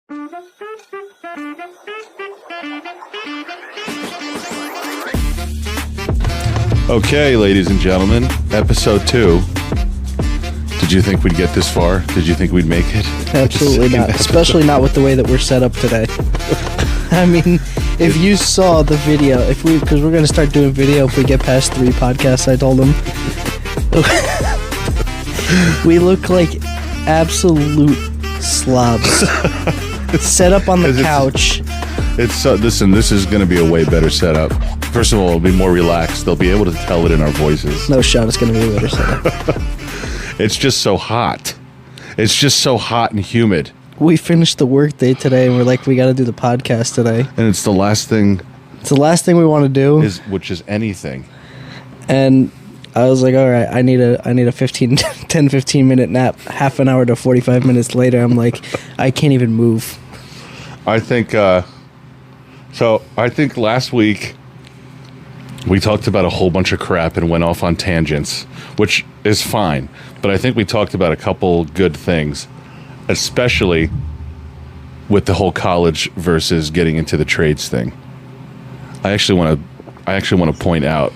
Okay, ladies and gentlemen, episode 2. Did you think we'd get this far? Did you think we'd make it? Absolutely not. Especially not with the way that we're set up today. I mean, if you saw the video, because we're going to start doing video if we get past 3 podcasts, I told them. We look like absolute slobs. Set up on the couch. Listen, this is going to be a way better setup. First of all, it'll be more relaxed. They'll be able to tell it in our voices. No shot, it's going to be a better setup. It's just so hot. It's just so hot and humid. We finished the work day today, and we're like, we got to do the podcast today. And it's the last thing. It's the last thing we want to do. Which is anything. And I was like, all right, I need a 10-15 minute nap. Half an hour to 45 minutes later, I'm like, I can't even move. I think, I think last week we talked about a whole bunch of crap and went off on tangents, which is fine. But I think we talked about a couple good things, especially with the whole college versus getting into the trades thing. I actually want to point out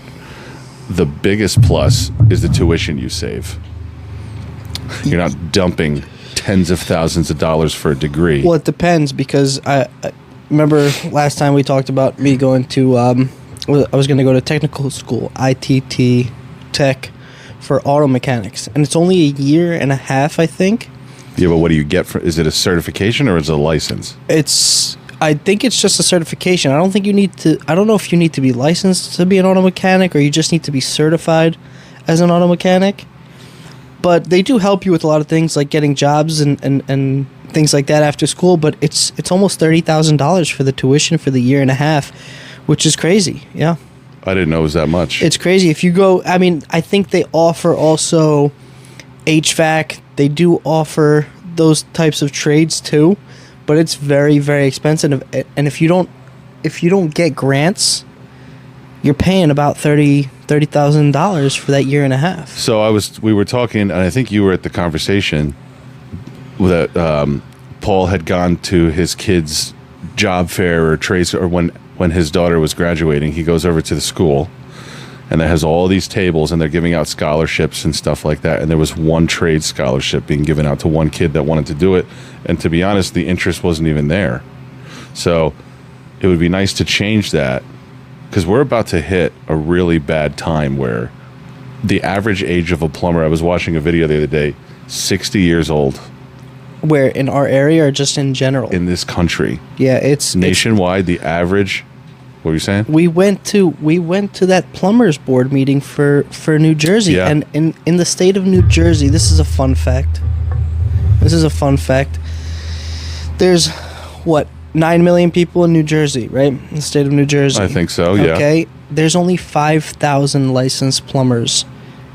the biggest plus is the tuition you save. You're not dumping tens of thousands of dollars for a degree. Well, it depends, because I remember last time we talked about me going to I was going to go to technical school, ITT Tech, for auto mechanics, and it's only a year and a half, I think. Yeah, but what do you get for? Is it a certification or is it a license? I think it's just a certification. I don't think you need to. I don't know if you need to be licensed to be an auto mechanic, or you just need to be certified as an auto mechanic. But they do help you with a lot of things, like getting jobs and things like that after school. But it's almost $30,000 for the tuition for the year and a half, which is crazy. Yeah. I didn't know it was that much. It's crazy. If you go, I mean, I think they offer also HVAC. They do offer those types of trades too, but it's very, very expensive. And if you don't get grants, you're paying about $30,000 for that year and a half. So we were talking, and I think you were at the conversation that Paul had gone to his kid's job fair or trades, or when his daughter was graduating, he goes over to the school, and it has all these tables, and they're giving out scholarships and stuff like that. And there was one trade scholarship being given out to one kid that wanted to do it. And to be honest, the interest wasn't even there. So it would be nice to change that, because we're about to hit a really bad time where the average age of a plumber, I was watching a video the other day, 60 years old. Where, in our area or just in general? In this country. Yeah, it's nationwide, the average. What were you saying? We went to that plumbers board meeting for New Jersey, yeah. And in the state of New Jersey, this is a fun fact. There's 9 million people in New Jersey, right? In the state of New Jersey. I think so, yeah. Okay. There's only 5,000 licensed plumbers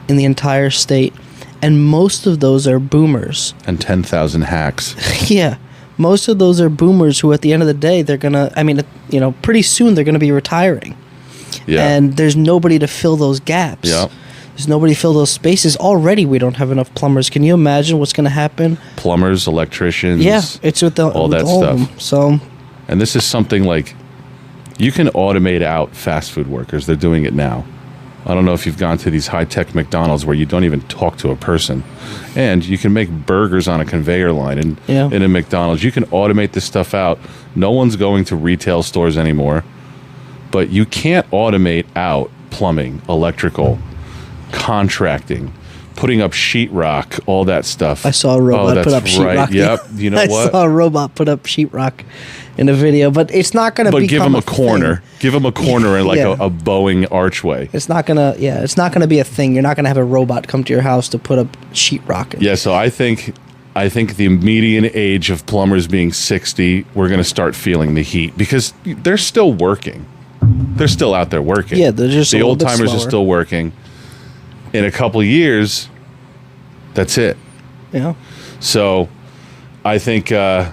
in the entire state, and most of those are boomers. And 10,000 hacks. Yeah. Most of those are boomers who, at the end of the day, they're going to, pretty soon they're going to be retiring. Yeah. And there's nobody to fill those gaps. Yeah. There's nobody to fill those spaces. Already we don't have enough plumbers. Can you imagine what's going to happen? Plumbers, electricians. Yeah, it's with all that all stuff. Of them. So, and this is something like, you can automate out fast food workers. They're doing it now. I don't know if you've gone to these high-tech McDonald's where you don't even talk to a person. And you can make burgers on a conveyor line in a McDonald's. You can automate this stuff out. No one's going to retail stores anymore. But you can't automate out plumbing, electrical, contracting, putting up sheetrock, all that stuff. I saw a robot put up sheetrock. Right. Yep. You know what? I saw a robot put up sheetrock in a video, but it's not going to become But give them a corner. Thing. Give them a corner and like a Boeing archway. It's not going to, it's not going to be a thing. You're not going to have a robot come to your house to put up sheetrock. Yeah, so I think the median age of plumbers being 60, we're going to start feeling the heat, because they're still working. They're still out there working. Yeah, they're just the old timers are still working. In a couple of years, that's it. Yeah. So I think I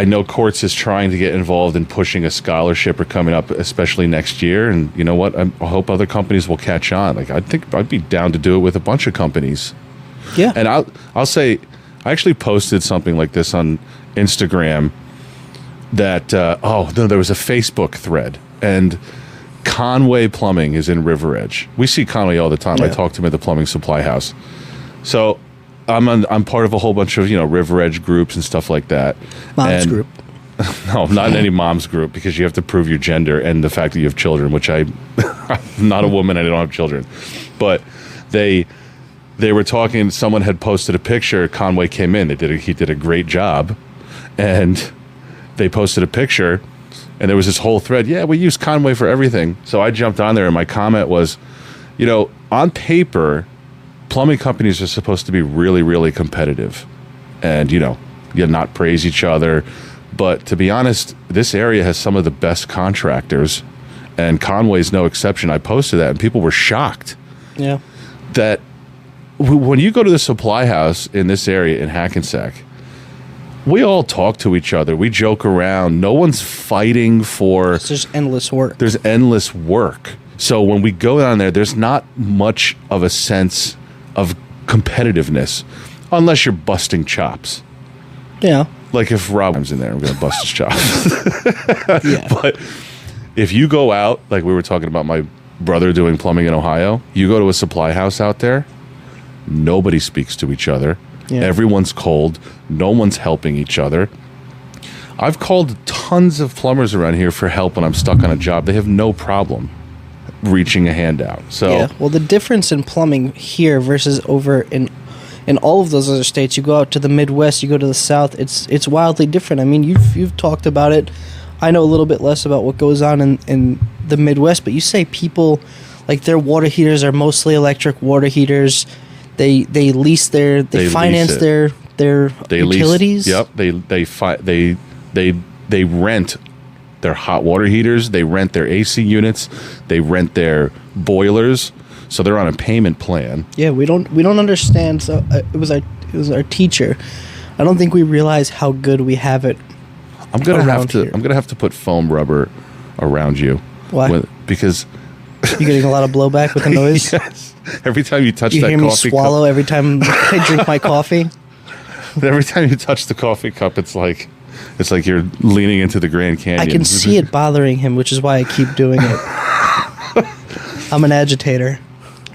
know Cordts is trying to get involved in pushing a scholarship or coming up, especially next year. And you know what? I hope other companies will catch on. Like, I think I'd be down to do it with a bunch of companies. Yeah. And I'll say, I actually posted something like this on Instagram that, there was a Facebook thread, and Conway Plumbing is in River Edge. We see Conway all the time. Yeah. I talk to him at the plumbing supply house. So I'm part of a whole bunch of, River Edge groups and stuff like that. Mom's group. No, not in any mom's group, because you have to prove your gender and the fact that you have children, which I'm not a woman and I don't have children. But they were talking, someone had posted a picture, Conway came in, he did a great job, and they posted a picture, and there was this whole thread, we use Conway for everything. So I jumped on there, and my comment was, on paper, plumbing companies are supposed to be really, really competitive and, not praise each other. But to be honest, this area has some of the best contractors, and Conway's no exception. I posted that, and people were shocked. Yeah. That when you go to the supply house in this area in Hackensack, we all talk to each other. We joke around. No one's fighting for... It's just endless work. There's endless work. So when we go down there, there's not much of a sense of competitiveness, unless you're busting chops. Yeah. Like if Rob comes in there, I'm going to bust his chops. Yeah. But if you go out, like we were talking about my brother doing plumbing in Ohio, you go to a supply house out there, nobody speaks to each other. Yeah. Everyone's cold. No one's helping each other. I've called tons of plumbers around here for help when I'm stuck on a job. They have no problem reaching a hand out. So yeah. Well, the difference in plumbing here versus over in all of those other states, you go out to the Midwest, you go to the South, it's wildly different. I mean, you've talked about it. I know a little bit less about what goes on in the Midwest, but you say people, like, their water heaters are mostly electric water heaters. They lease they finance their utilities. Yep. They rent their hot water heaters. They rent their AC units. They rent their boilers. So they're on a payment plan. Yeah, we don't understand. So it was our teacher. I don't think we realize how good we have it. I'm gonna have to put foam rubber around you. Why? Because you're getting a lot of blowback with the noise. Yes. Every time you touch that coffee cup. You hear me swallow every time I drink my coffee. Every time you touch the coffee cup, it's like you're leaning into the Grand Canyon. I can see it bothering him, which is why I keep doing it. I'm an agitator.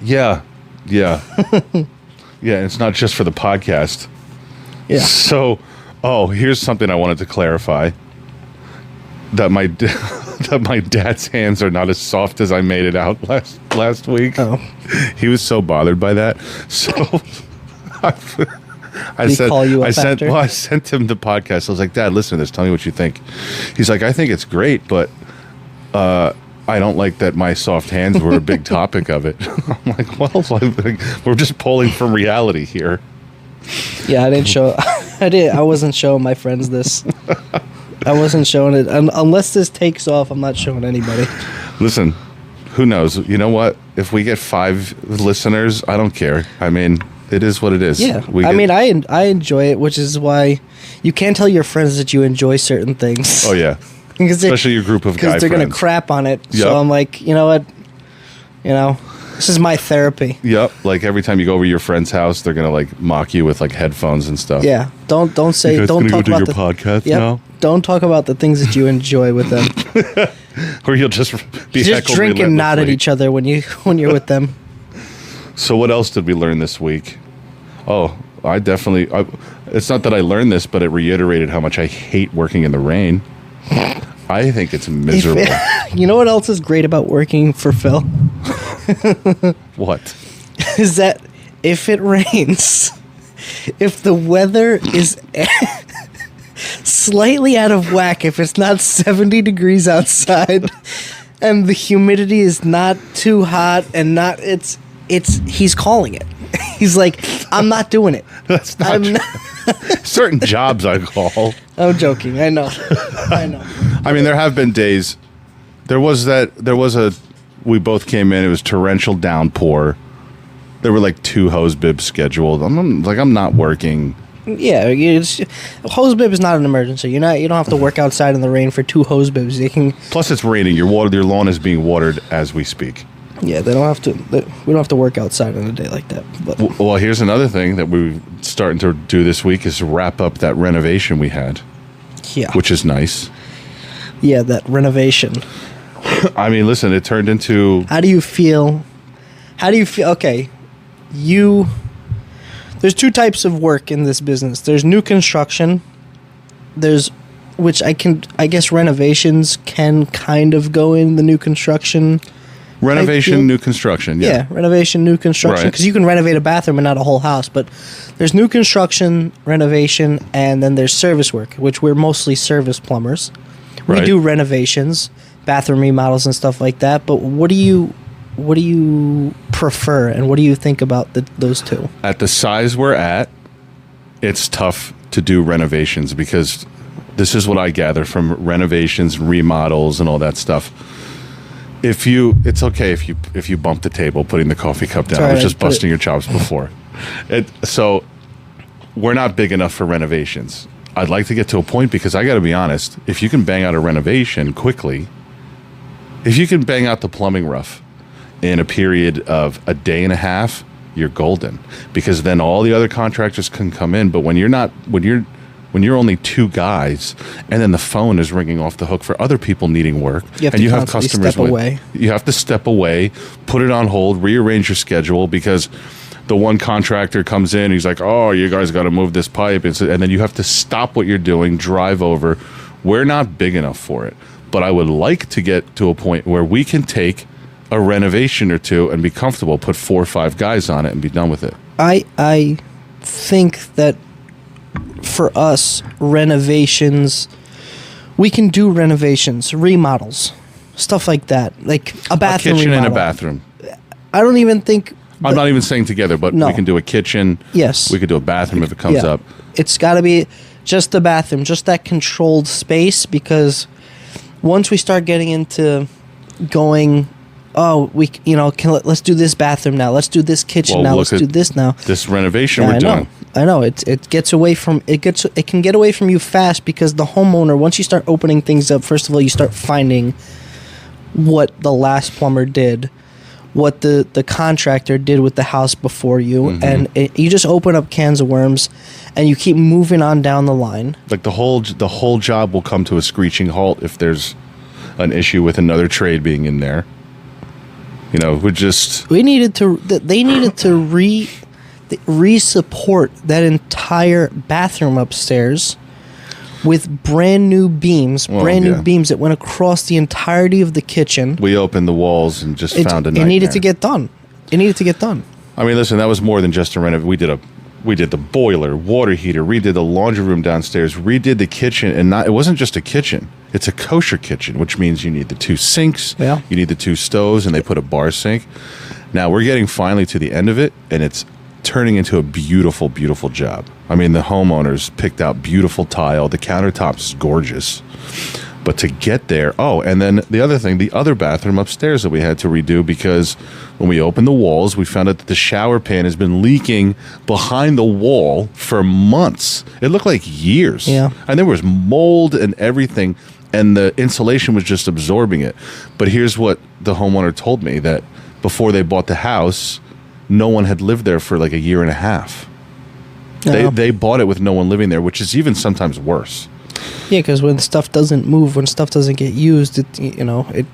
Yeah. Yeah. Yeah, it's not just for the podcast. Yeah. So, here's something I wanted to clarify. That my dad's hands are not as soft as I made it out last week. Oh. He was so bothered by that. So I sent him the podcast. I was like, Dad, listen to this. Tell me what you think. He's like, I think it's great, but I don't like that my soft hands were a big topic of it. I'm like, well, we're just pulling from reality here. Yeah, I wasn't showing my friends this. I wasn't showing it. Unless this takes off, I'm not showing anybody. Listen, who knows? You know what? If we get 5 listeners, I don't care. I mean, it is what it is. Yeah. I enjoy it, which is why you can't tell your friends that you enjoy certain things. Oh, yeah. Especially your group of guy friends. Because they're going to crap on it. Yep. So I'm like, you know what? This is my therapy. Yep. Like every time you go over to your friend's house, they're going to like mock you with like headphones and stuff. Yeah. Don't talk about your podcast now. Don't talk about the things that you enjoy with them. Or you'll just be just drink and nod at each other when you're with them. So what else did we learn this week? Oh, it's not that I learned this, but it reiterated how much I hate working in the rain. I think it's miserable. You know what else is great about working for Phil? What? Is that if it rains, if the weather is slightly out of whack, if it's not 70 degrees outside and the humidity is not too hot and not he's calling it. He's like, I'm not doing it. That's not true. Certain jobs I call. I'm joking. I know. I mean, there have been days. We both came in. It was torrential downpour. There were like 2 hose bibs scheduled. I'm not working. Yeah, hose bib is not an emergency. You don't have to work outside in the rain for 2 hose bibs. Plus, it's raining. Your lawn is being watered as we speak. Yeah, they don't have to. We don't have to work outside on a day like that. But Well, here's another thing that we're starting to do this week is wrap up that renovation we had, yeah, which is nice. yeah, that renovation. I mean, listen, it turned into... How do you feel? Okay, there's two types of work in this business. There's new construction. Which I guess renovations can kind of go in the new construction. Renovation, new construction. Yeah, renovation, new construction. Right. Because you can renovate a bathroom and not a whole house. But there's new construction, renovation, and then there's service work, which we're mostly service plumbers. We Right. do renovations, bathroom remodels and stuff like that. But what do you prefer, and what do you think about those two? At the size we're at, it's tough to do renovations because this is what I gather from renovations, remodels, and all that stuff. It's okay if you bump the table putting the coffee cup down. Sorry, I was I just put busting your chops before. So we're not big enough for renovations. I'd like to get to a point because I got to be honest. If you can bang out a renovation quickly, if you can bang out the plumbing rough in a period of a day and a half, you're golden. Because then all the other contractors can come in. But when you're only two guys, and then the phone is ringing off the hook for other people needing work, You have and to you have constantly customers step away. you have to step away, put it on hold, rearrange your schedule because the one contractor comes in, he's like, "Oh, you guys got to move this pipe," and then you have to stop what you're doing, drive over. We're not big enough for it, but I would like to get to a point where we can take a renovation or two and be comfortable, put 4 or 5 guys on it, and be done with it. I think that for us, renovations, we can do renovations, remodels, stuff like that, like a bathroom A kitchen remodel. and a bathroom. I don't even think. I'm not even saying together, but No. we can do a kitchen. Yes. We could do a bathroom if it comes Yeah. up. It's got to be just the bathroom, just that controlled space, because once we start getting into going, let's do this bathroom now, let's do this kitchen Well, now, look let's do at this now. This renovation Yeah, we're doing. I know. It can get away from you fast because the homeowner, once you start opening things up, first of all, you start finding what the last plumber did, what the contractor did with the house before you, and you just open up cans of worms, and you keep moving on down the line. Like the whole job will come to a screeching halt if there's an issue with another trade being in there. You know, they needed to re-support that entire bathroom upstairs with brand new beams, beams that went across the entirety of the kitchen. We opened the walls and just found a nightmare. It needed to get done. I mean, listen, that was more than just a renovation. We did the boiler, water heater, redid the laundry room downstairs, redid the kitchen, and it wasn't just a kitchen. It's a kosher kitchen, which means you need the 2 sinks, Yeah. you need the 2 stoves, and they put a bar sink. Now we're getting finally to the end of it, and it's turning into a beautiful, beautiful job. I mean, the homeowners picked out beautiful tile. The countertops is gorgeous. But to get there, and then the other thing, the other bathroom upstairs that we had to redo because when we opened the walls, we found out that the shower pan has been leaking behind the wall for months. It looked like years. Yeah. And there was mold and everything, and the insulation was just absorbing it. But here's what the homeowner told me, that before they bought the house, no one had lived there for like a year and a half. No. They bought it with no one living there, which is even sometimes worse. Yeah, because when stuff doesn't move, when stuff doesn't get used, it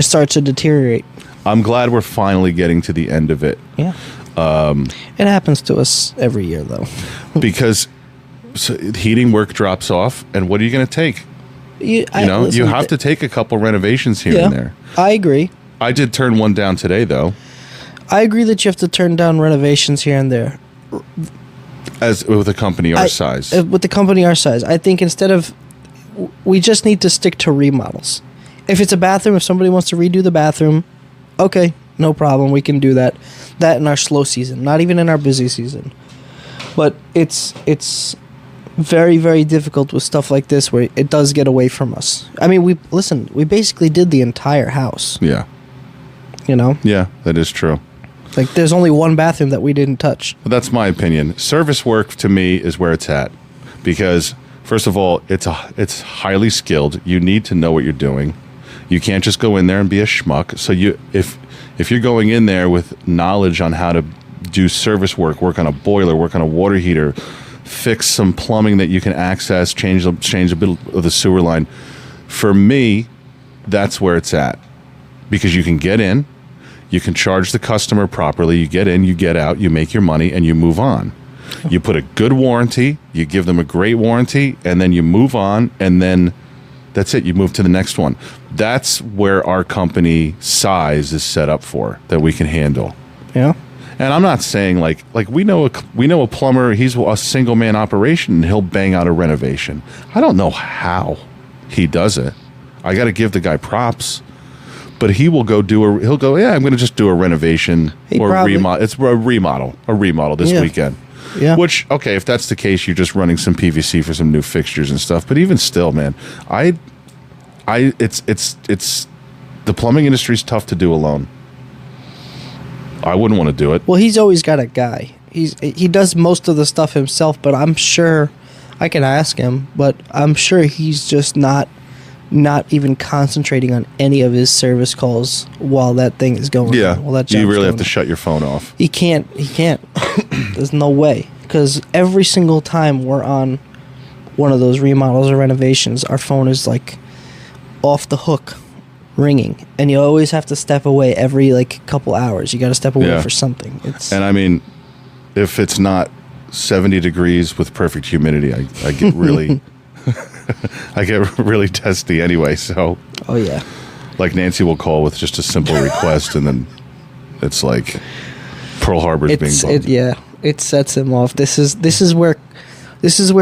starts to deteriorate. I'm glad we're finally getting to the end of it. Yeah. It happens to us every year, though. Because heating work drops off, and what are you going to take? You have to take a couple renovations here and there. I agree. I did turn one down today, though. I agree that you have to turn down renovations here and there. As with a company our size. With the company our size, I think we just need to stick to remodels. If it's a bathroom, if somebody wants to redo the bathroom, okay, no problem, we can do that. That in our slow season, not even in our busy season. But it's very, very difficult with stuff like this where it does get away from us. I mean, we basically did the entire house. Yeah. Yeah, that is true. Like, there's only one bathroom that we didn't touch. Well, that's my opinion. Service work, to me, is where it's at. Because, first of all, it's highly skilled. You need to know what you're doing. You can't just go in there and be a schmuck. So if If you're going in there with knowledge on how to do service work on a boiler, work on a water heater, fix some plumbing that you can access, change a bit of the sewer line, for me, that's where it's at. Because you can get in, you can charge the customer properly, you get in, you get out, you make your money, and you move on. You put a good warranty, you give them a great warranty, and then you move on, and then that's it. You move to the next one. That's where our company size is set up for, that we can handle. Yeah. And I'm not saying like we know a plumber, he's a single man operation, and he'll bang out a renovation. I don't know how he does it. I got to give the guy props. But he will go he'll go, yeah, I'm going to just do a renovation or a remodel. It's a remodel this weekend. Yeah. Which, okay, if that's the case, you're just running some PVC for some new fixtures and stuff. But even still, man, it's the plumbing industry is tough to do alone. I wouldn't want to do it. Well, he's always got a guy. He does most of the stuff himself, but I'm sure I can ask him, but I'm sure he's just not even concentrating on any of his service calls while that thing is going. Yeah, while that you really have on. to shut your phone off. He can't. There's no way, because every single time we're on one of those remodels or renovations, our phone is like off the hook, ringing, and you always have to step away every like couple hours. You got to step away for something. And I mean, if it's not 70 degrees with perfect humidity, I get really. I get really testy anyway, so... Oh, yeah. Like, Nancy will call with just a simple request, and then it's like Pearl Harbor's being bombed. It sets him off. This is where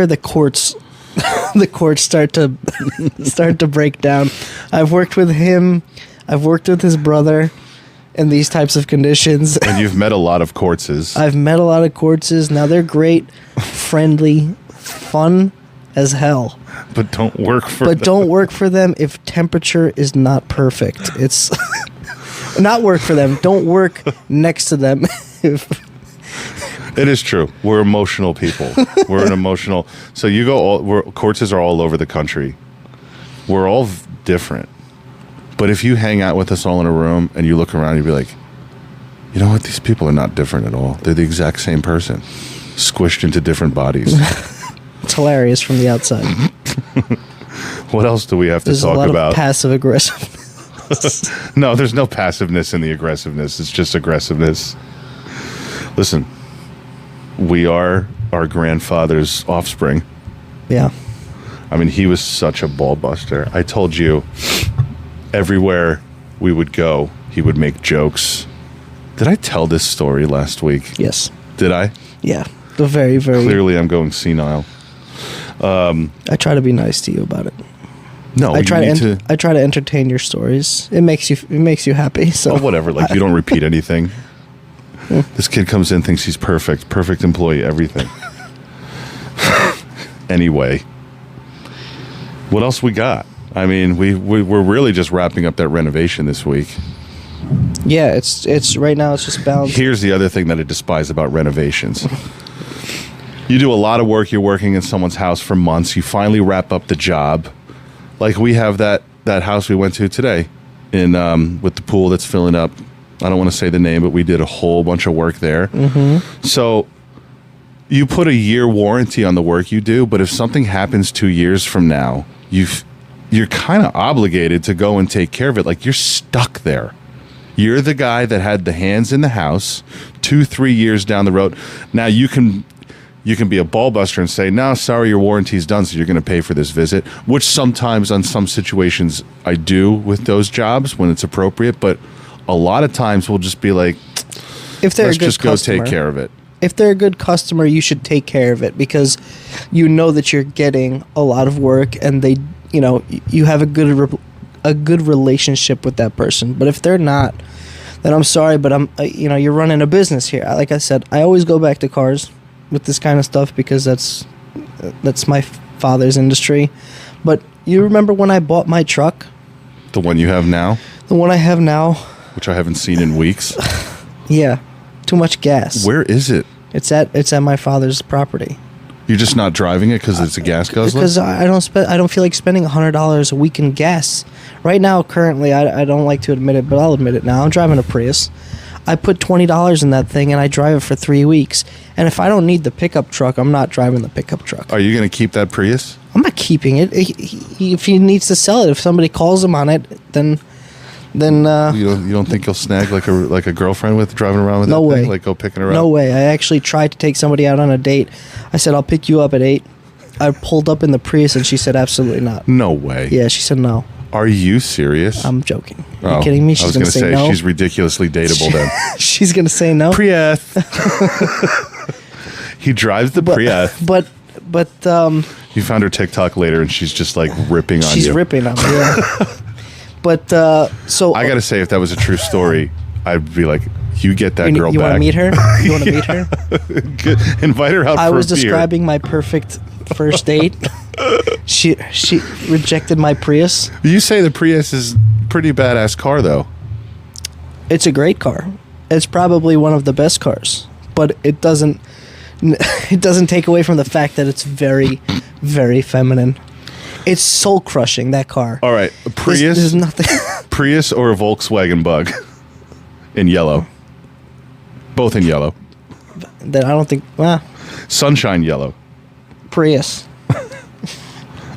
the courts start to break down. I've worked with him. I've worked with his brother in these types of conditions. And you've met a lot of Cordtses. I've met a lot of Cordtses. Now, they're great, friendly, fun as hell. But don't work for them. But don't work for them if temperature is not perfect. It's not work for them. Don't work next to them. It is true. We're emotional people. We're an emotional. So you go. Cordtses are all over the country. We're all different. But if you hang out with us all in a room and you look around, you'll be like, you know what? These people are not different at all. They're the exact same person, squished into different bodies. It's hilarious from the outside. What else do we have to talk about? There's a lot of passive aggressiveness. No, there's no passiveness in the aggressiveness. It's just aggressiveness. Listen, we are our grandfather's offspring. Yeah. I mean, he was such a ball buster. I told you, everywhere we would go, he would make jokes. Did I tell this story last week? Yes. Did I? Yeah. The very, very... Clearly, I'm going senile. I try to be nice to you about it. No, I try to entertain your stories. It makes you happy. So whatever. Like, you don't repeat anything. This kid comes in, thinks he's perfect employee, everything. Anyway, what else we got? I mean, we're really just wrapping up that renovation this week. Yeah, it's right now. It's just balanced. Here's the other thing that I despise about renovations. You do a lot of work. You're working in someone's house for months. You finally wrap up the job. Like we have that house we went to today with the pool that's filling up. I don't want to say the name, but we did a whole bunch of work there. Mm-hmm. So you put a year warranty on the work you do, but if something happens 2 years from now, you're kind of obligated to go and take care of it. Like, you're stuck there. You're the guy that had the hands in the house 2-3 years down the road. Now you can be a ball buster and say, no, sorry, your warranty's done, so you're going to pay for this visit, which sometimes on some situations I do with those jobs when it's appropriate, but a lot of times we'll just be like, if they're let's a good just go customer, take care of it. If they're a good customer, you should take care of it because you know that you're getting a lot of work and you have a good relationship with that person. But if they're not, then I'm sorry, but you're running a business here. Like I said, I always go back to cars with this kind of stuff because that's my father's industry. But you remember when I bought my truck? The one you have now? The one I have now. Which I haven't seen in weeks. Yeah. Too much gas. Where is it? It's at my father's property. You're just not driving it because it's a gas guzzler? Because I don't feel like spending $100 a week in gas. Right now, currently, I don't like to admit it, but I'll admit it now. I'm driving a Prius. I put $20 in that thing, and I drive it for 3 weeks. And if I don't need the pickup truck, I'm not driving the pickup truck. Are you going to keep that Prius? I'm not keeping it. If he needs to sell it, if somebody calls him on it, then you don't think you'll snag like a girlfriend with driving around with no that way. thing? Like go picking her up? No way. I actually tried to take somebody out on a date. I said, I'll pick you up at 8. I pulled up in the Prius, and she said, absolutely not. No way. Yeah, she said no. Are you serious? I'm joking. Are you kidding me? She's going to say no. She's ridiculously dateable then. She's going to say no. Prius. He drives the Prius. But you found her TikTok later, and she's just like ripping on you. She's ripping on me. Yeah. But so I gotta say, if that was a true story, I'd be like, you get that girl you back. Want to meet her? You want to meet her? Invite her out for a beer. I was describing my perfect first date. She rejected my Prius. You say the Prius is a pretty badass car, though. It's a great car. It's probably one of the best cars, but it doesn't take away from the fact that it's very, very feminine. It's soul crushing, that car. All right, Prius. There's nothing. Prius or a Volkswagen Bug in yellow. Both in yellow. That I don't think. Well, sunshine yellow. Prius.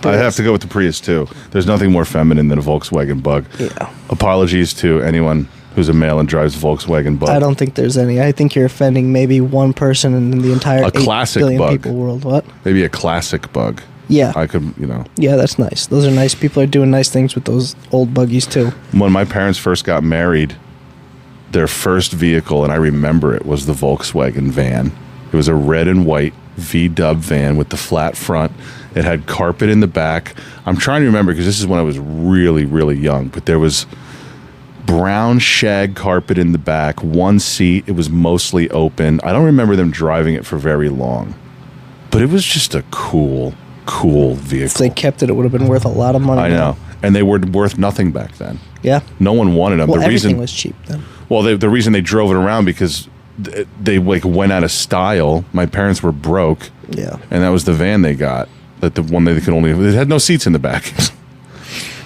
I have to go with the Prius too. There's nothing more feminine than a Volkswagen Bug. Yeah. Apologies to anyone who's a male and drives a Volkswagen Bug. I don't think there's any. I think you're offending maybe one person in the entire 8 billion Bug. people world. What? Maybe a classic Bug. Yeah. I could, Yeah, that's nice. Those are nice. People are doing nice things with those old buggies too. When my parents first got married, their first vehicle, and I remember it, was the Volkswagen van. It was a red and white V-dub van with the flat front. It had carpet in the back. I'm trying to remember because this is when I was really, really young, but there was brown shag carpet in the back, one seat. It was mostly open. I don't remember them driving it for very long, but it was just a cool vehicle. If they kept it, it would have been worth a lot of money. I know. And they were worth nothing back then. Yeah. No one wanted them. Well, everything was cheap then. Well, the reason they drove it around because they like went out of style. My parents were broke. Yeah. And that was the van they got. That the one they could only. It had no seats in the back.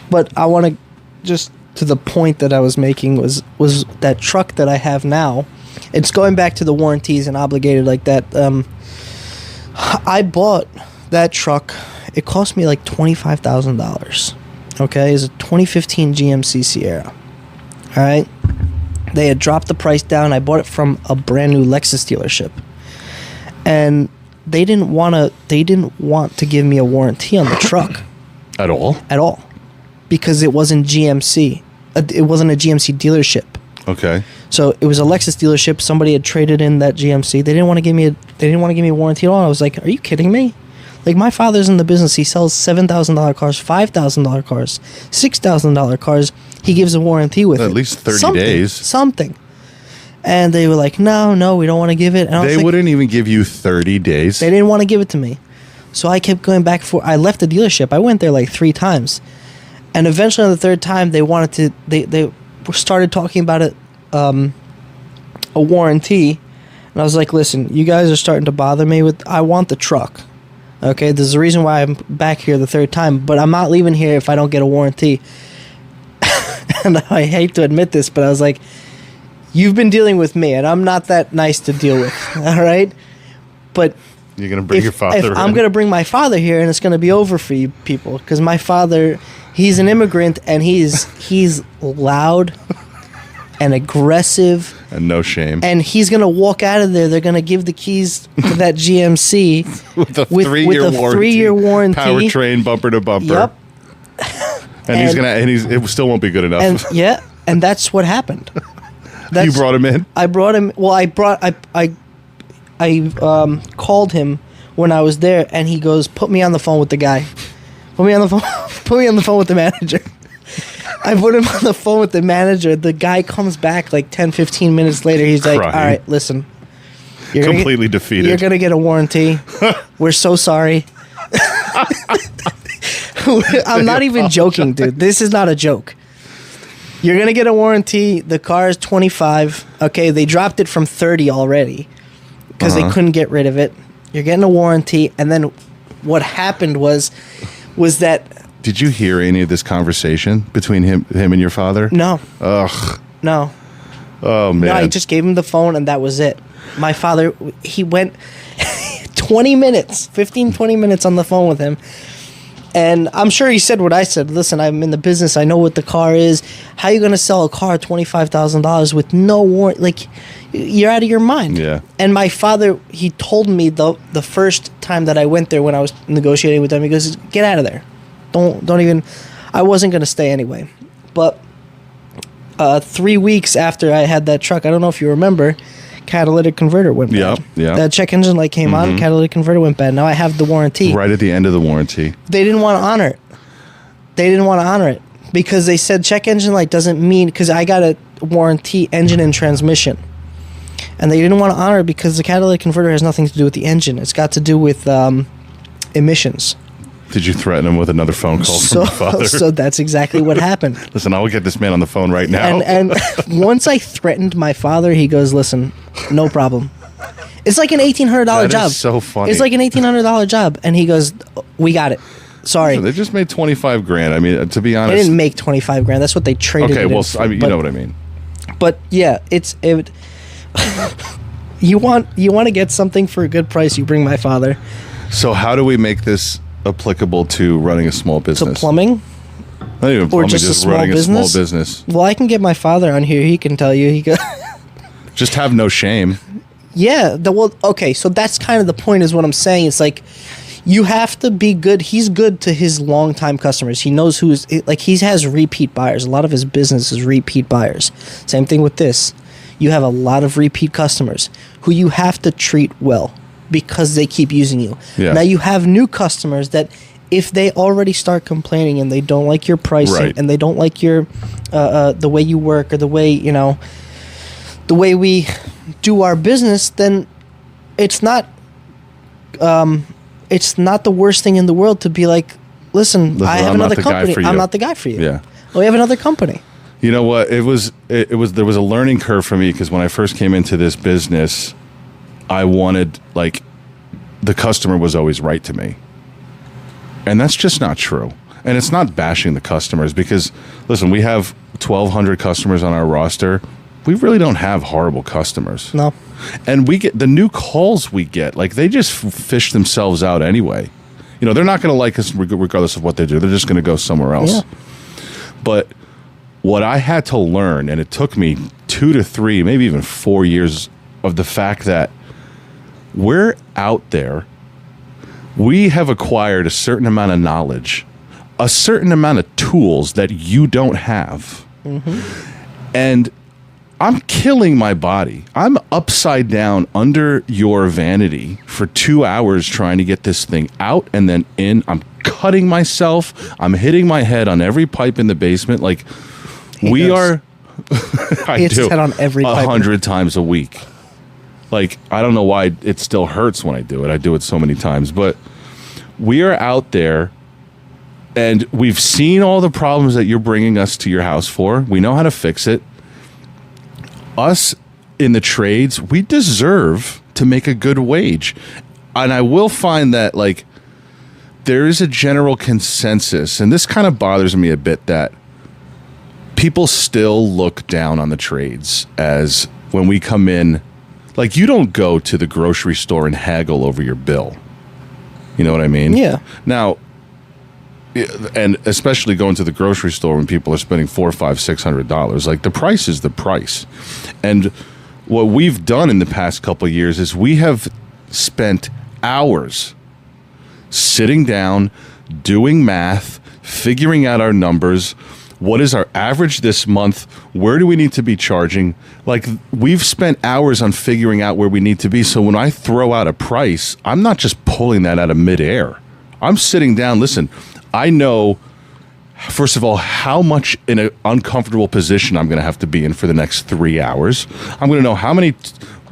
But I want to just to the point that I was making was that truck that I have now. It's going back to the warranties and obligated like that. I bought that truck. It cost me like $25,000. Okay, it's a 2015 GMC Sierra. All right, they had dropped the price down. I bought it from a brand new Lexus dealership, and they didn't want to give me a warranty on the truck At all, because it wasn't GMC. It wasn't a GMC dealership. Okay. So it was a Lexus dealership. Somebody had traded in that GMC. They didn't want to give me a warranty at all. I was like, "Are you kidding me?" Like, my father's in the business. He sells $7,000 cars, $5,000 cars, $6,000 cars. He gives a warranty with at it. least 30 days. Something. And they were like, no, we don't want to give it. And I was They like, wouldn't even give you 30 days. They didn't want to give it to me. So I kept going back I left the dealership. I went there like 3 times. And eventually on the 3rd time, they wanted to, they started talking about it, a warranty. And I was like, listen, you guys are starting to bother me I want the truck. Okay, there's a reason why I'm back here the 3rd time, but I'm not leaving here if I don't get a warranty. And I hate to admit this, but I was like, you've been dealing with me, and I'm not that nice to deal with, all right? But you're going to bring your father in. I'm going to bring my father here, and it's going to be over for you people, because my father, he's an immigrant, and he's loud and aggressive. And no shame. And he's going to walk out of there. They're going to give the keys to that GMC with a 3-year warranty. Powertrain bumper to bumper. Yep. And it still won't be good enough. And that's what happened. You brought him in? I brought him. Well, I called him when I was there, and he goes, "Put me on the phone with the guy. Put me on the phone. Put me on the phone with the manager." I put him on the phone with the manager. The guy comes back like 10, 15 minutes later. He's like, all right, listen. You're completely defeated. You're going to get a warranty. We're so sorry. I'm not even joking, dude. This is not a joke. You're going to get a warranty. The car is 25. Okay, they dropped it from 30 already because they couldn't get rid of it. You're getting a warranty. And then what happened was that... Did you hear any of this conversation between him and your father? No. Ugh. No. Oh, man. No, I just gave him the phone, and that was it. My father, he went 20 minutes on the phone with him. And I'm sure he said what I said. Listen, I'm in the business. I know what the car is. How are you going to sell a car $25,000 with no warranty? Like, you're out of your mind. Yeah. And my father, he told me the first time that I went there when I was negotiating with them, he goes, get out of there. Don't even... I wasn't going to stay anyway. But 3 weeks after I had that truck, I don't know if you remember, catalytic converter went bad. Yeah. That check engine light came on, catalytic converter went bad. Now I have the warranty. Right at the end of the warranty. They didn't want to honor it. Because they said check engine light doesn't mean... Because I got a warranty engine and transmission. And they didn't want to honor it because the catalytic converter has nothing to do with the engine. It's got to do with emissions. Did you threaten him with another phone call from your father? So that's exactly what happened. Listen, I will get this man on the phone right now. And once I threatened my father, he goes, listen, no problem. It's like an $1,800 job. That is so funny. It's like an $1,800 job. And he goes, we got it. Sorry. So they just made $25,000. I mean, to be honest. They didn't make $25,000. That's what they traded Okay, it well, in for. I mean, you know what I mean. But yeah, you want to get something for a good price, you bring my father. So how do we make this applicable to running a small business? To plumbing? Not even plumbing, just a small running business? a small business. Well, I can get my father on here. He can tell you. He goes, just have no shame. Yeah. Okay, so that's kind of the point is what I'm saying. It's like you have to be good. He's good to his longtime customers. He knows he has repeat buyers. A lot of his business is repeat buyers. Same thing with this. You have a lot of repeat customers who you have to treat well because they keep using you. Yeah. Now you have new customers that if they already start complaining and they don't like your pricing Right. and they don't like your the way you work or the way the way we do our business, then it's not the worst thing in the world to be like, listen, I have another company. I'm not the guy for you. Yeah. Well, we have another company. You know what? There was a learning curve for me because when I first came into this business, I wanted, like, the customer was always right to me. And that's just not true. And it's not bashing the customers because, listen, we have 1,200 customers on our roster. We really don't have horrible customers. No. And we get the new calls we get, like, they just fish themselves out anyway. You know, they're not going to like us regardless of what they do. They're just going to go somewhere else. Yeah. But what I had to learn, and it took me 2 to 3, maybe even 4 years of the fact that we're out there, we have acquired a certain amount of knowledge, a certain amount of tools that you don't have. Mm-hmm. And I'm killing my body. I'm upside down under your vanity for 2 hours trying to get this thing out and then in. I'm cutting myself. I'm hitting my head on every pipe in the basement. Like, we are... I hits do. his head on every pipe. 100 times a week. Like, I don't know why it still hurts when I do it. I do it so many times. But we are out there, and we've seen all the problems that you're bringing us to your house for. We know how to fix it. Us in the trades, we deserve to make a good wage. And I will find that, like, there is a general consensus, and this kind of bothers me a bit, that people still look down on the trades as when we come in. Like, you don't go to the grocery store and haggle over your bill. You know what I mean? Yeah. Now, and especially going to the grocery store when people are spending $400, $500, $600, like, the price is the price. And what we've done in the past couple of years is we have spent hours sitting down, doing math, figuring out our numbers. What is our average this month? Where do we need to be charging? Like, we've spent hours on figuring out where we need to be. So when I throw out a price, I'm not just pulling that out of midair. I'm sitting down. Listen, I know, first of all, how much in an uncomfortable position I'm going to have to be in for the next 3 hours. I'm going to know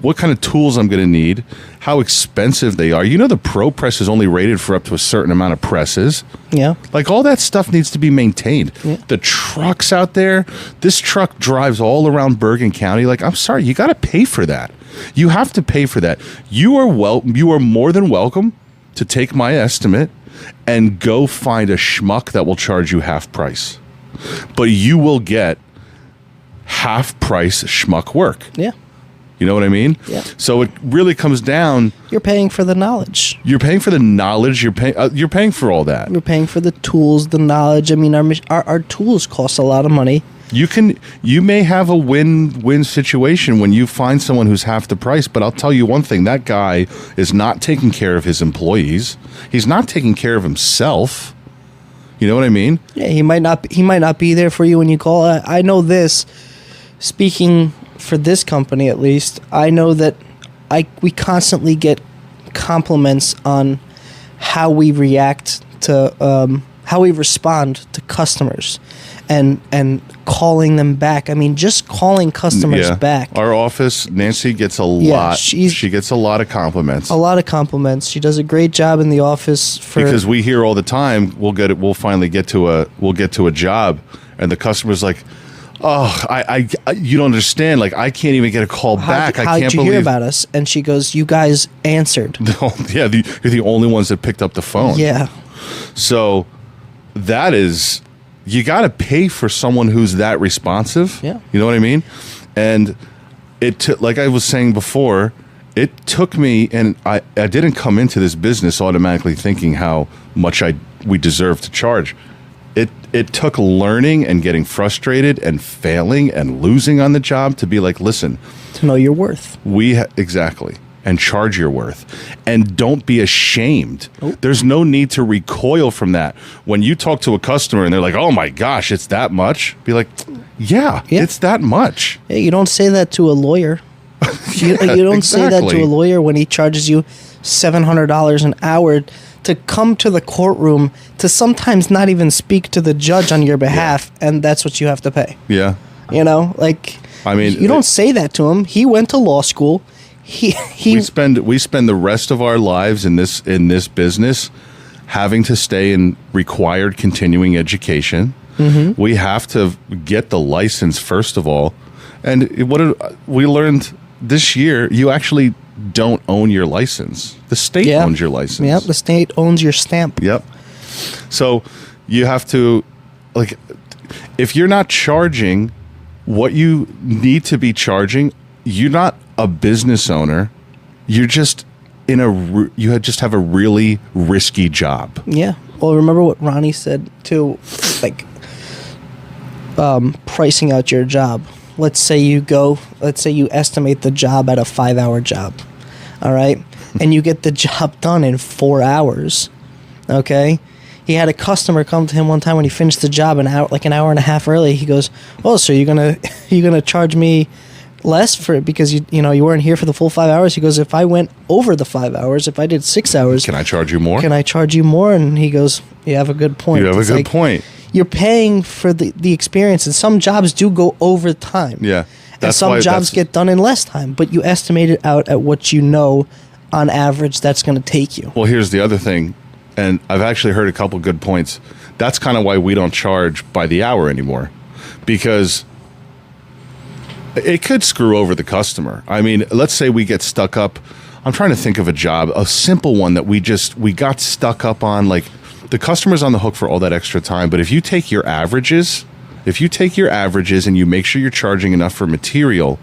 what kind of tools I'm going to need, how expensive they are. You know, the Pro Press is only rated for up to a certain amount of presses. Yeah. Like, all that stuff needs to be maintained. Yeah. The trucks out there, this truck drives all around Bergen County. Like, I'm sorry, you got to pay for that. You have to pay for that. You are more than welcome to take my estimate and go find a schmuck that will charge you half price. But you will get half price schmuck work. Yeah. You know what I mean? Yeah. So it really comes down. You're paying for the knowledge. You're paying for the knowledge. You're paying for all that. You're paying for the tools, the knowledge. I mean, our tools cost a lot of money. You may have a win-win situation when you find someone who's half the price, but I'll tell you one thing, that guy is not taking care of his employees. He's not taking care of himself. You know what I mean? Yeah, he might not be there for you when you call. I know this, speaking for this company at least, I know that we constantly get compliments on how we react to how we respond to customers and calling them back. I mean, just calling customers back. Our office, Nancy gets a lot. She gets a lot of compliments. A lot of compliments. She does a great job in the office because we hear all the time. We'll finally get to a job, and the customer's like, "Oh, I you don't understand. Like, I can't even get a call back. I can't believe." How did you hear about us? And she goes, "You guys answered." Yeah, you're the only ones that picked up the phone. Yeah. So that is, you got to pay for someone who's that responsive. Yeah. You know what I mean? And like I was saying before, it took me, and I didn't come into this business automatically thinking how much we deserve to charge. It took learning and getting frustrated and failing and losing on the job to be like, listen, to know your worth. Exactly. And charge your worth. And don't be ashamed. Oh. There's no need to recoil from that. When you talk to a customer and they're like, oh my gosh, it's that much. Be like, yeah. It's that much. Yeah, you don't say that to a lawyer. You don't say that to a lawyer when he charges you $700 an hour to come to the courtroom to sometimes not even speak to the judge on your behalf, and that's what you have to pay. Yeah. You know, like, I mean, you don't say that to him. He went to law school. We spend the rest of our lives in this business having to stay in required continuing education. Mm-hmm. We have to get the license first of all, and we learned this year, you actually don't own your license. The state owns your license. Yep, the state owns your stamp. Yep. So you have to, like, if you're not charging what you need to be charging, you're not a business owner. You're just you just have a really risky job. Yeah. Well, remember what Ronnie said too, like, pricing out your job. Let's say you estimate the job at a 5-hour job. All right. And you get the job done in 4 hours. Okay. He had a customer come to him one time when he finished the job an hour and a half early. He goes, "Oh, so you're gonna charge me less for it because you weren't here for the full 5 hours?" He goes, "If I went over the 5 hours, if I did 6 hours, can I charge you more? Can I charge you more?" And he goes, "You have a good point. You have a good point. You're paying for the experience, and some jobs do go over time. Yeah, and some jobs get done in less time, but you estimate it out at what you know on average that's going to take you." Well, here's the other thing, and I've actually heard a couple good points. That's kind of why we don't charge by the hour anymore, because it could screw over the customer. I mean, let's say we get stuck up. I'm trying to think of a job, a simple one that we got stuck up on. Like, the customer's on the hook for all that extra time. But if you take your averages and you make sure you're charging enough for material,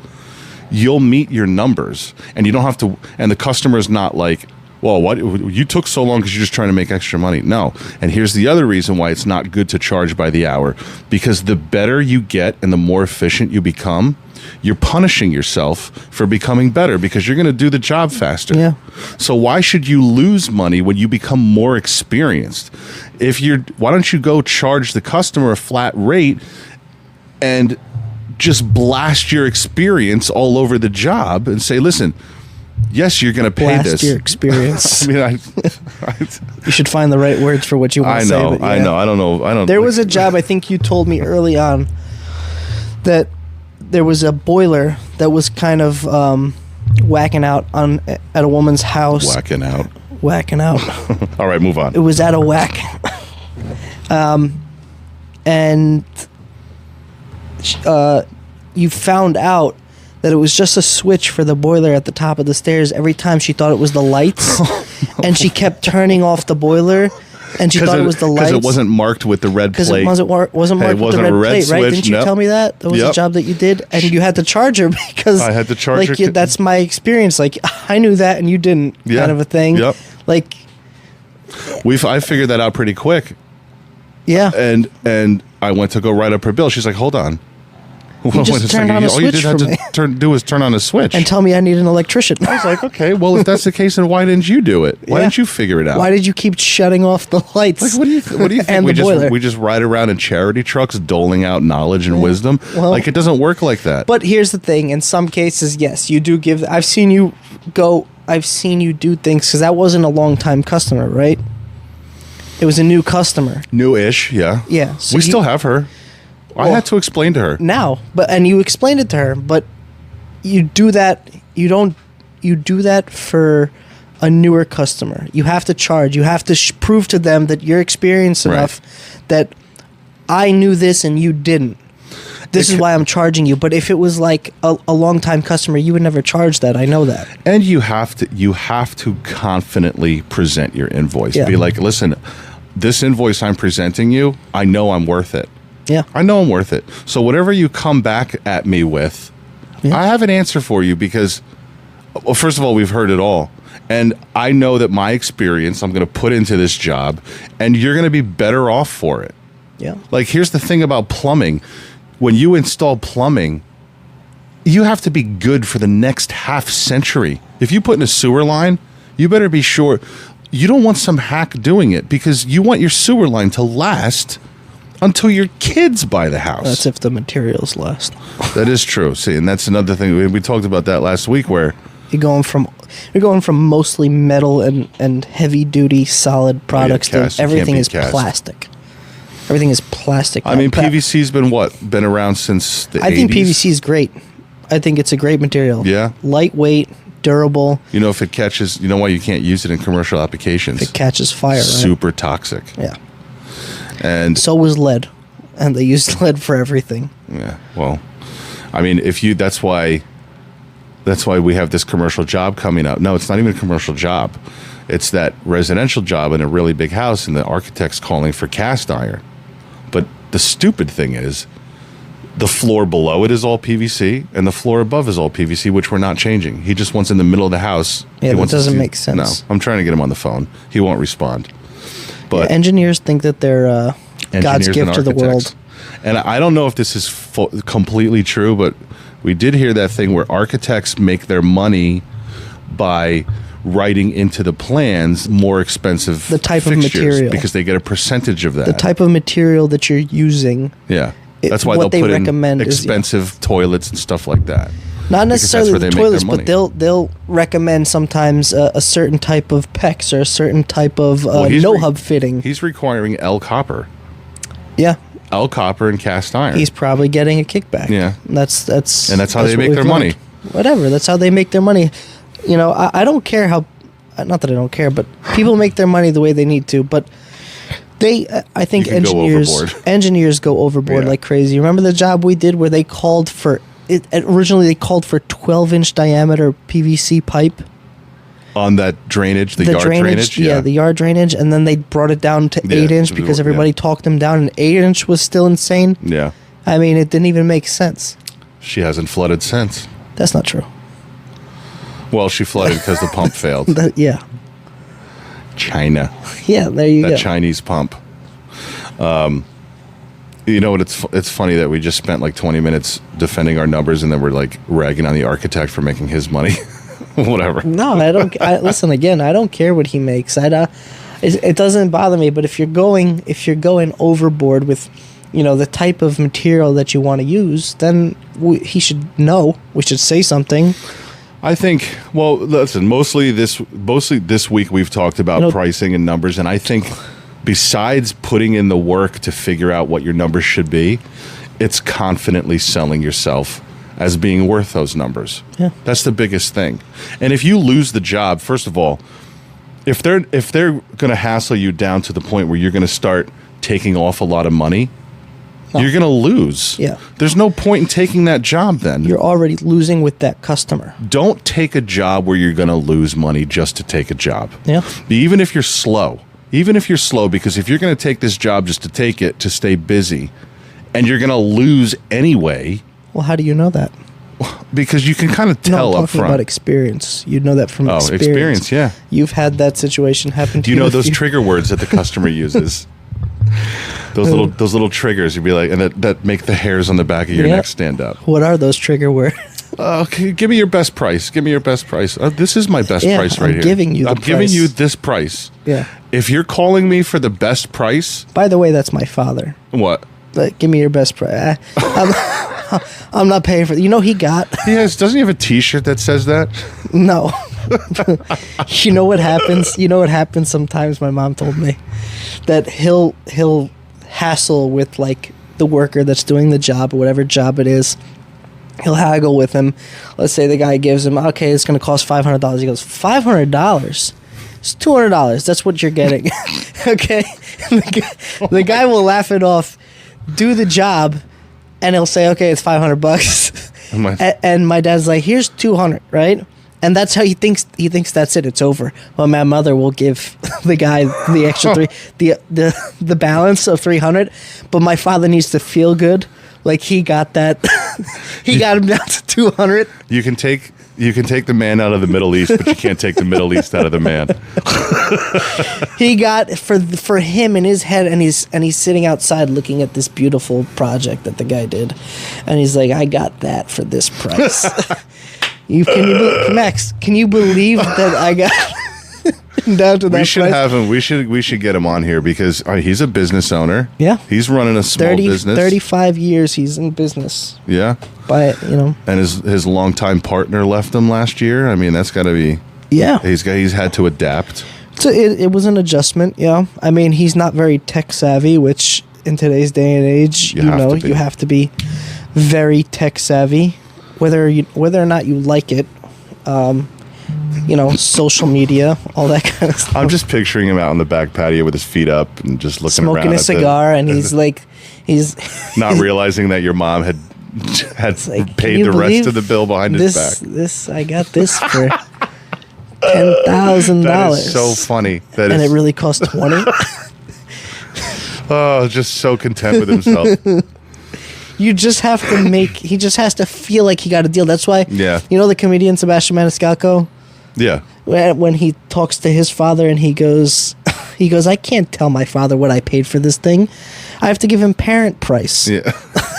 you'll meet your numbers, and you don't have to. And the customer's not like, "Well, what, you took so long because you're just trying to make extra money." No. And here's the other reason why it's not good to charge by the hour, because the better you get and the more efficient you become, you're punishing yourself for becoming better because you're going to do the job faster. Yeah. So why should you lose money when you become more experienced? Why don't you go charge the customer a flat rate and just blast your experience all over the job and say, "Listen, yes, you're going to pay this." Blast your experience. I mean, you should find the right words for what you want to say. I know. I don't know. There was a job, I think you told me early on, that there was a boiler that was kind of whacking out at a woman's house. Whacking out. All right, move on. It was at a whack. And you found out that it was just a switch for the boiler at the top of the stairs every time she thought it was the lights. And she kept turning off the boiler. And she thought it was the lights. Because it wasn't marked with the red plate. Because it wasn't marked with the red plate, right? Didn't you tell me that? That was a job that you did? And you had to charge her because... I had to charge her. That's my experience. Like, I knew that and you didn't, kind of a thing. Yep. Like... I figured that out pretty quick. Yeah. And I went to go write up her bill. She's like, hold on. You just turned on a switch for me. All you did have to do was turn on a switch. And tell me I need an electrician. I was like, okay, well, if that's the case, then why didn't you do it? Why didn't you figure it out? Why did you keep shutting off the lights? Like, what do you think? And the boiler. We just ride around in charity trucks doling out knowledge and wisdom? Well, like, it doesn't work like that. But here's the thing. In some cases, yes, you do give... I've seen you do things, because that wasn't a long-time customer, right? It was a new customer. New-ish, yeah. Yeah. So we still have her. I had to explain to her. Now, and you explained it to her, but you do that, you do that for a newer customer. You have to charge. You have to prove to them that you're experienced enough that I knew this and you didn't. This is why I'm charging you. But if it was like a long-time customer, you would never charge that. I know that. And you have to confidently present your invoice. Yeah. Be like, listen, this invoice I'm presenting you, I know I'm worth it. Yeah. I know I'm worth it. So whatever you come back at me with, I have an answer for you because, well, first of all, we've heard it all. And I know that my experience I'm going to put into this job, and you're going to be better off for it. Yeah. Like, here's the thing about plumbing. When you install plumbing, you have to be good for the next half century. If you put in a sewer line, you better be sure. You don't want some hack doing it because you want your sewer line to last until your kids buy the house. That's if the materials last. That is true. See, and that's another thing. We talked about that last week where... You're going from mostly metal and heavy-duty solid products to everything is plastic. Everything is plastic. I mean, PVC's been around since the 80s? I think PVC is great. I think it's a great material. Yeah? Lightweight, durable. You know, if it catches... You know why you can't use it in commercial applications? If it catches fire, Super toxic. Yeah. And so was lead, and they used lead for everything. Yeah, well, I mean, that's why we have this commercial job coming up. No, it's not even a commercial job. It's that residential job in a really big house, and the architect's calling for cast iron. But the stupid thing is, the floor below it is all PVC, and the floor above is all PVC, which we're not changing. He just wants in the middle of the house. Yeah, that doesn't make sense. No, I'm trying to get him on the phone. He won't respond. But engineers think that they're God's gift to the world. And I don't know if this is completely true, but we did hear that thing where architects make their money by writing into the plans more expensive the type of material because they get a percentage of that. The type of material that you're using. Yeah. That's why they'll put in expensive toilets and stuff like that. Not necessarily the toilets, but they'll recommend sometimes a certain type of PEX or a certain type of no-hub fitting. He's requiring L copper. Yeah. L copper and cast iron. He's probably getting a kickback. Yeah. And that's how they make their money. Whatever. That's how they make their money. You know, I don't care how... Not that I don't care, but people make their money the way they need to, but... I think engineers go overboard like crazy. Remember the job we did where they called for... Originally, they called for 12-inch diameter PVC pipe. On that drainage, the yard drainage? Yeah, the yard drainage. And then they brought it down to 8-inch because everybody talked them down. And 8-inch was still insane. Yeah. I mean, it didn't even make sense. She hasn't flooded since. That's not true. Well, she flooded because the pump failed. Yeah. China. Yeah, there you go. That Chinese pump. You know what? It's funny that we just spent like 20 minutes defending our numbers, and then we're like ragging on the architect for making his money. Whatever. No, I don't. Listen again. I don't care what he makes. It doesn't bother me. But if you're going overboard with, you know, the type of material that you want to use, then he should know. We should say something. I think. Well, listen. Mostly this week we've talked about pricing and numbers, and I think. Besides putting in the work to figure out what your numbers should be, it's confidently selling yourself as being worth those numbers. Yeah. That's the biggest thing. And if you lose the job, first of all, if they're going to hassle you down to the point where you're going to start taking off a lot of money, You're going to lose. Yeah. There's no point in taking that job then. You're already losing with that customer. Don't take a job where you're going to lose money just to take a job. Yeah. Even if you're slow. Because if you're going to take this job just to take it, to stay busy, and you're going to lose anyway. Well, how do you know that? Because you can kind of tell I'm up talking front. About experience. You know that from experience. Experience, yeah. You've had that situation happen to you. You know those trigger words that the customer uses. Those little triggers, you'd be like, and that make the hairs on the back of your neck stand up. What are those trigger words? Okay, give me your best price. Give me your best price. This is my best price right here. I'm giving you the price. giving you this price. Yeah. If you're calling me for the best price. By the way, that's my father. What? But give me your best price. I'm not paying for it. You know he got. Doesn't he have a T-shirt that says that? No. You know what happens? You know what happens sometimes, my mom told me, that he'll hassle with like the worker that's doing the job or whatever job it is. He'll haggle with him. Let's say the guy gives him, okay, it's going to cost $500. He goes, $500? It's $200. That's what you're getting. Okay? The guy will laugh it off, do the job, and he'll say, okay, it's $500. And my dad's like, here's 200, right? And that's how he thinks that's it. It's over. Well, my mother will give the guy the extra the balance of 300, but my father needs to feel good. Like he got that. He got him down to 200. You can take the man out of the Middle East, but you can't take the Middle East out of the man. He got for him in his head, and he's sitting outside looking at this beautiful project that the guy did, and he's like, I got that for this price. Max, can you believe that I got down to that We should price? have him. We should get him on here because he's a business owner. Yeah. He's running a small business. 35 years he's in business. Yeah. And his longtime partner left him last year. I mean, that's got to be. Yeah. He's had to adapt. So it was an adjustment. Yeah. I mean, he's not very tech savvy, which in today's day and age, you have to be very tech savvy, whether or not you like it. Social media, all that kind of stuff. I'm just picturing him out on the back patio with his feet up and just looking around, smoking a cigar, and he's not realizing that your mom had like, paid the rest of the bill behind his back. I got this for $10,000. That is so funny. And it really cost $20. Oh, just so content with himself. You just have to he just has to feel like he got a deal. That's why, the comedian Sebastian Maniscalco? Yeah. When he talks to his father and he goes, I can't tell my father what I paid for this thing. I have to give him parent price. Yeah,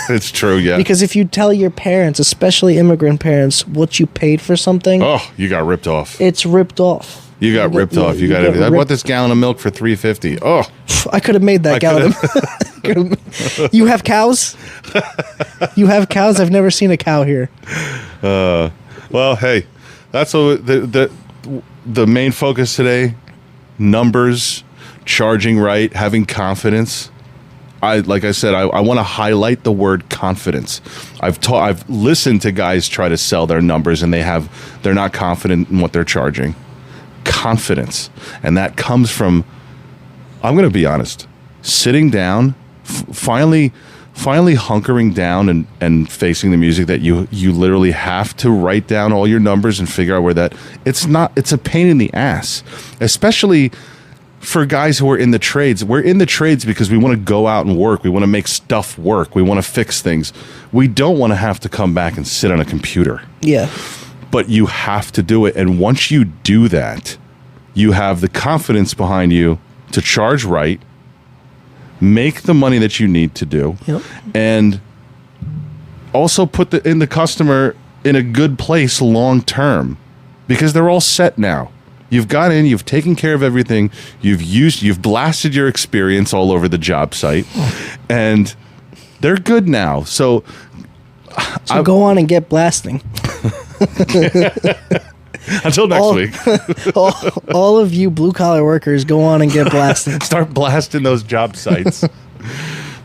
it's true, yeah. Because if you tell your parents, especially immigrant parents, what you paid for something. Oh, you got ripped off. It's ripped off. You got ripped off. You got everything. I bought this gallon of milk for $3.50. Oh, I could have made that gallon. You have cows? You have cows? I've never seen a cow here. Well, hey, that's the main focus today. Numbers, charging right, having confidence. Like I said, I want to highlight the word confidence. I've listened to guys try to sell their numbers and they're not confident in what they're charging. Confidence, and that comes from, I'm going to be honest, sitting down, finally hunkering down and facing the music that you literally have to write down all your numbers and figure out where that it's a pain in the ass, especially for guys who are in the trades. We're in the trades because we want to go out and work. We want to make stuff work. We want to fix things. We don't want to have to come back and sit on a computer. Yeah. But you have to do it. And once you do that, you have the confidence behind you to charge right, make the money that you need to do, and also put the customer in a good place long term, because they're all set now. You've got in, you've taken care of everything, you've blasted your experience all over the job site, and they're good now. So go on and get blasting. Until next week. all of you blue-collar workers, go on and get blasting. Start blasting those job sites.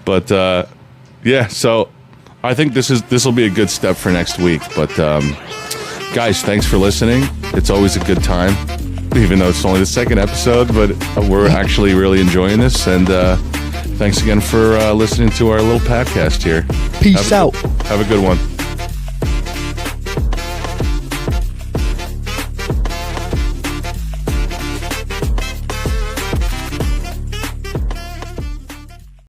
But, so I think this will be a good step for next week. But, guys, thanks for listening. It's always a good time, even though it's only the second episode. But we're actually really enjoying this. And Thanks again for listening to our little podcast here. Peace out. Have a good one.